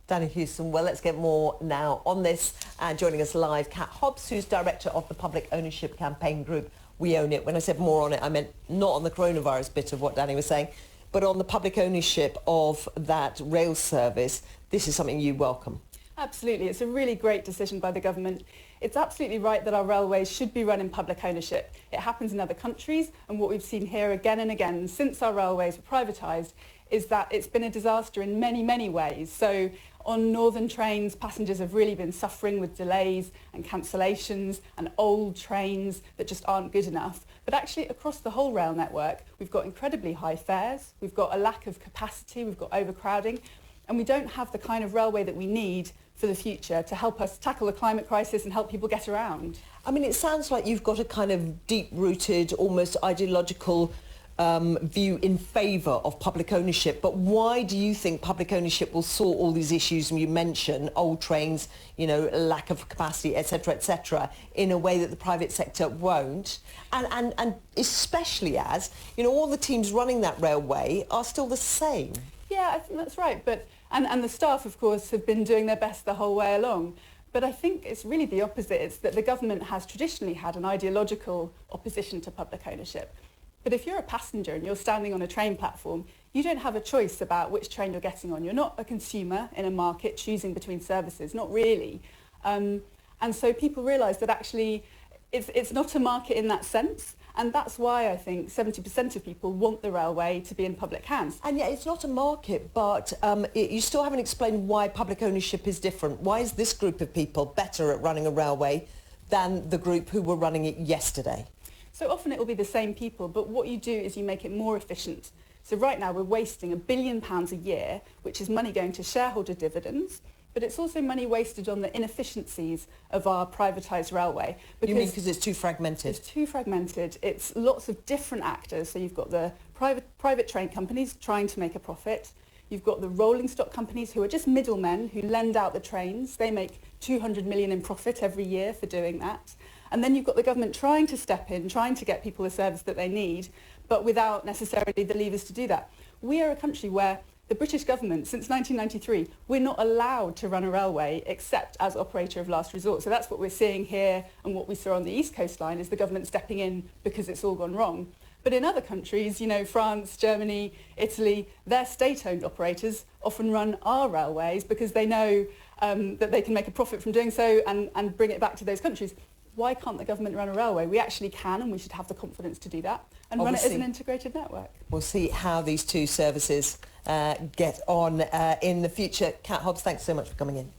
Danny Houston, well, let's get more now on this. And joining us live, Kat Hobbs, who's director of the public ownership campaign group We Own It. When I said more on it, I meant not on the coronavirus bit of what Danny was saying, but on the public ownership of that rail service. This is something you welcome. Absolutely. It's a really great decision by the government. It's absolutely right that our railways should be run in public ownership. It happens in other countries, and what we've seen here again and again since our railways were privatised is that it's been a disaster in many, many ways. So on northern trains, passengers have really been suffering with delays and cancellations and old trains that just aren't good enough. But actually across the whole rail network, we've got incredibly high fares, we've got a lack of capacity, we've got overcrowding, and we don't have the kind of railway that we need for the future to help us tackle the climate crisis and help people get around. I mean, it sounds like you've got a kind of deep-rooted, almost ideological view in favour of public ownership, but why do you think public ownership will sort all these issues you mention, old trains, you know, lack of capacity, etc., in a way that the private sector won't? And especially as, you know, all the teams running that railway are still the same. Yeah, I think that's right. But and the staff, of course, have been doing their best the whole way along. But I think it's really the opposite. It's that the government has traditionally had an ideological opposition to public ownership. But if you're a passenger and you're standing on a train platform, you don't have a choice about which train you're getting on. You're not a consumer in a market choosing between services, not really. And so people realise that actually it's not a market in that sense. And that's why I think 70% of people want the railway to be in public hands. And yet it's not a market, but you still haven't explained why public ownership is different. Why is this group of people better at running a railway than the group who were running it yesterday? So often it will be the same people, but what you do is you make it more efficient. So right now we're wasting £1 billion a year, which is money going to shareholder dividends, but it's also money wasted on the inefficiencies of our privatised railway. You mean because it's too fragmented? It's too fragmented. It's lots of different actors. So you've got the private train companies trying to make a profit. You've got the rolling stock companies who are just middlemen who lend out the trains. They make 200 million in profit every year for doing that. And then you've got the government trying to step in, trying to get people the service that they need, but without necessarily the levers to do that. We are a country where the British government, since 1993, we're not allowed to run a railway except as operator of last resort. So that's what we're seeing here, and what we saw on the East Coast Line is the government stepping in because it's all gone wrong. But in other countries, you know, France, Germany, Italy, their state-owned operators often run our railways because they know that they can make a profit from doing so and bring it back to those countries. Why can't the government run a railway? We actually can, and we should have the confidence to do that and run it as an integrated network. We'll see how these two services get on in the future. Kat Hobbs, thanks so much for coming in.